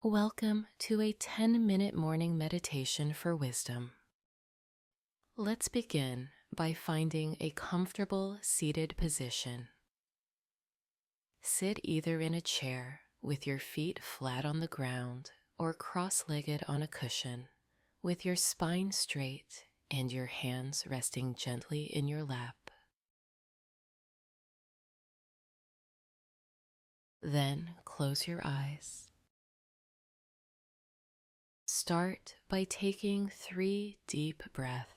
Welcome to a 10-minute morning meditation for wisdom. Let's begin by finding a comfortable seated position. Sit either in a chair with your feet flat on the ground or cross-legged on a cushion with your spine straight and your hands resting gently in your lap. Then close your eyes. Start by taking 3 deep breaths.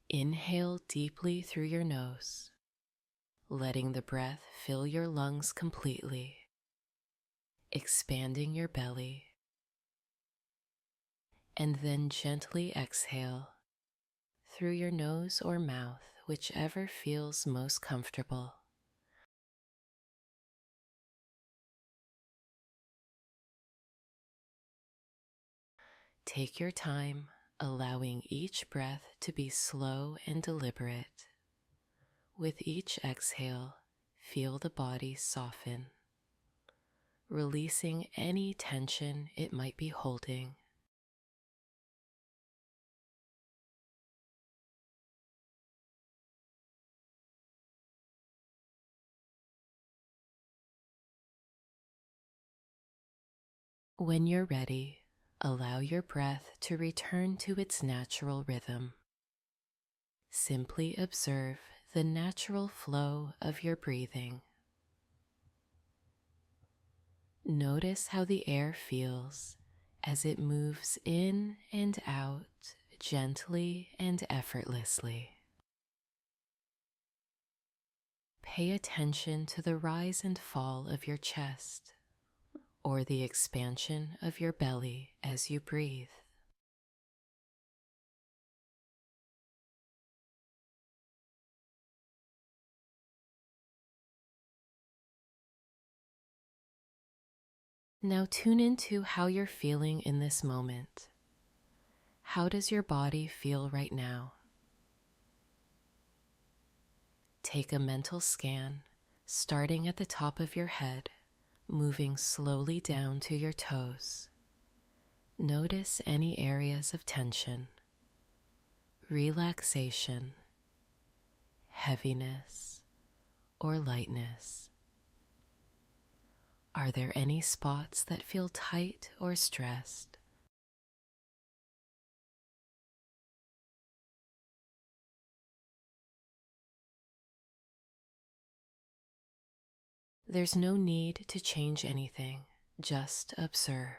Inhale deeply through your nose, letting the breath fill your lungs completely, expanding your belly, and then gently exhale through your nose or mouth, whichever feels most comfortable. Take your time, allowing each breath to be slow and deliberate. With each exhale, feel the body soften, releasing any tension it might be holding. When you're ready, allow your breath to return to its natural rhythm. Simply observe the natural flow of your breathing. Notice how the air feels as it moves in and out gently and effortlessly. Pay attention to the rise and fall of your chest or the expansion of your belly as you breathe. Now tune into how you're feeling in this moment. How does your body feel right now? Take a mental scan, starting at the top of your head, moving slowly down to your toes. Notice any areas of tension, relaxation, heaviness, or lightness. Are there any spots that feel tight or stressed? There's no need to change anything, just observe.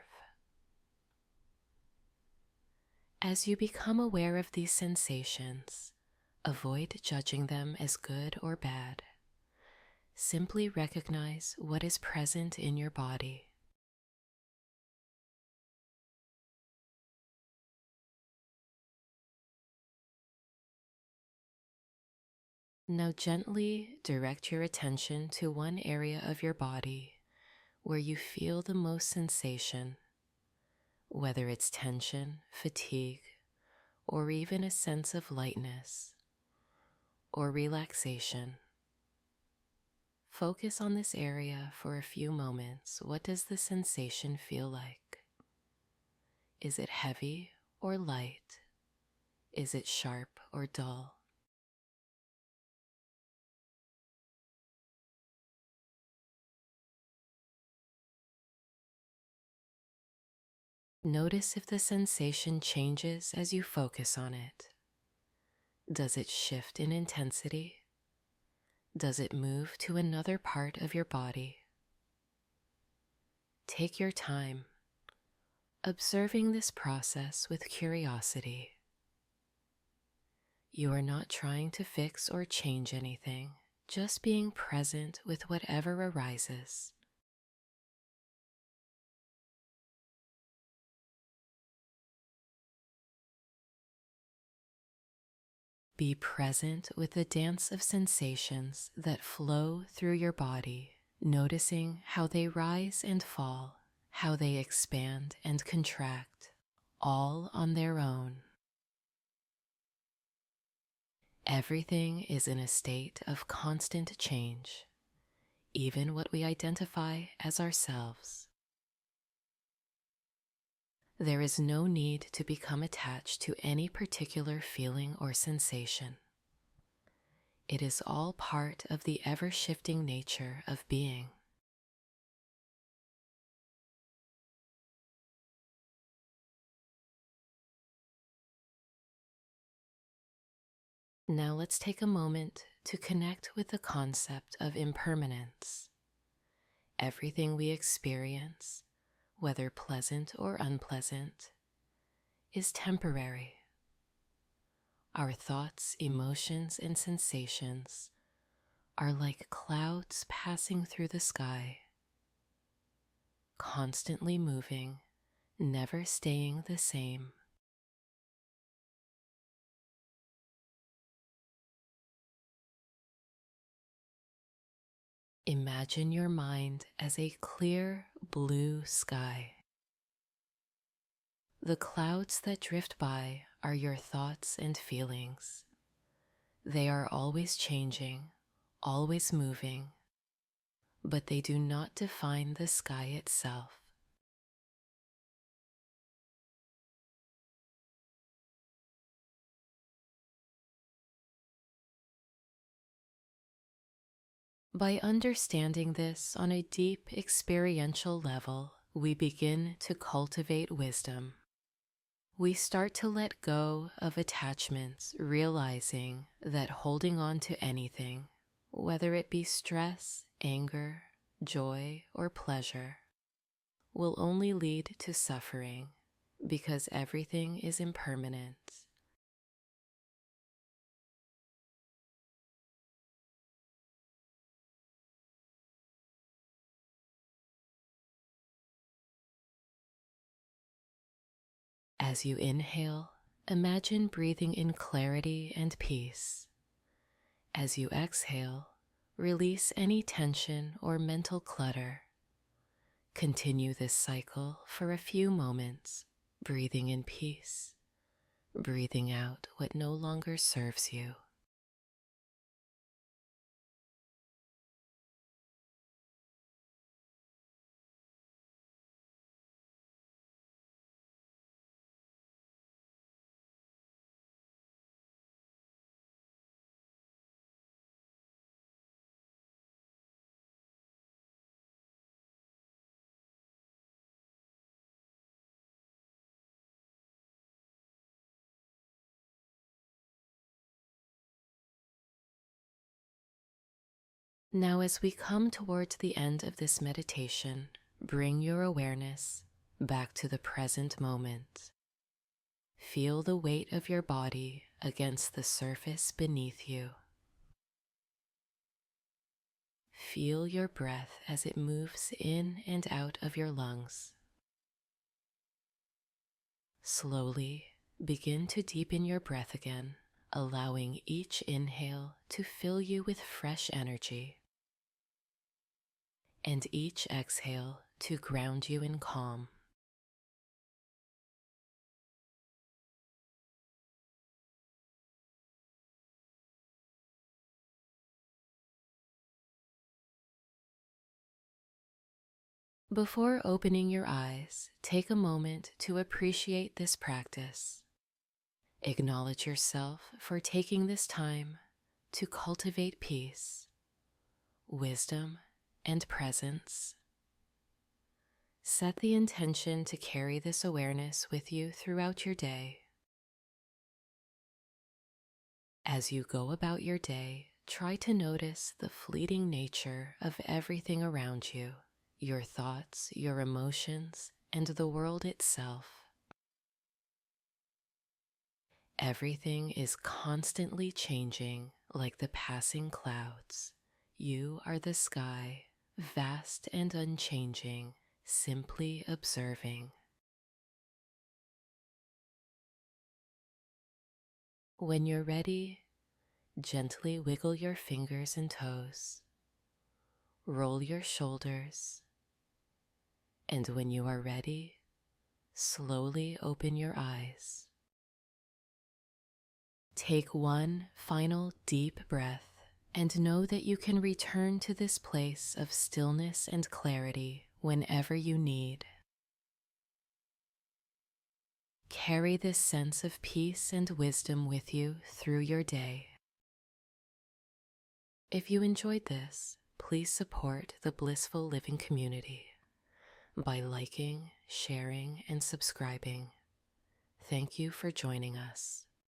As you become aware of these sensations, avoid judging them as good or bad. Simply recognize what is present in your body. Now gently direct your attention to one area of your body where you feel the most sensation, whether it's tension, fatigue, or even a sense of lightness or relaxation. Focus on this area for a few moments. What does the sensation feel like? Is it heavy or light? Is it sharp or dull? Notice if the sensation changes as you focus on it. Does it shift in intensity? Does it move to another part of your body? Take your time, observing this process with curiosity. You are not trying to fix or change anything, just being present with whatever arises. Be present with the dance of sensations that flow through your body, noticing how they rise and fall, how they expand and contract, all on their own. Everything is in a state of constant change, even what we identify as ourselves. There is no need to become attached to any particular feeling or sensation. It is all part of the ever-shifting nature of being. Now let's take a moment to connect with the concept of impermanence. Everything we experience, whether pleasant or unpleasant, is temporary. Our thoughts, emotions, and sensations are like clouds passing through the sky, constantly moving, never staying the same. Imagine your mind as a clear blue sky. The clouds that drift by are your thoughts and feelings. They are always changing, always moving, but they do not define the sky itself. By understanding this on a deep experiential level, we begin to cultivate wisdom. We start to let go of attachments, realizing that holding on to anything, whether it be stress, anger, joy, or pleasure, will only lead to suffering because everything is impermanent. As you inhale, imagine breathing in clarity and peace. As you exhale, release any tension or mental clutter. Continue this cycle for a few moments, breathing in peace, breathing out what no longer serves you. Now, as we come towards the end of this meditation, bring your awareness back to the present moment. Feel the weight of your body against the surface beneath you. Feel your breath as it moves in and out of your lungs. Slowly begin to deepen your breath again, allowing each inhale to fill you with fresh energy, and each exhale to ground you in calm. Before opening your eyes, take a moment to appreciate this practice. Acknowledge yourself for taking this time to cultivate peace, wisdom, and presence. Set the intention to carry this awareness with you throughout your day. As you go about your day, try to notice the fleeting nature of everything around you, your thoughts, your emotions, and the world itself. Everything is constantly changing like the passing clouds. You are the sky, vast and unchanging, simply observing. When you're ready, gently wiggle your fingers and toes. Roll your shoulders. And when you are ready, slowly open your eyes. Take one final deep breath and know that you can return to this place of stillness and clarity whenever you need. carry this sense of peace and wisdom with you through your day. If you enjoyed this, please support the Blissful Living community by liking, sharing, and subscribing. Thank you for joining us.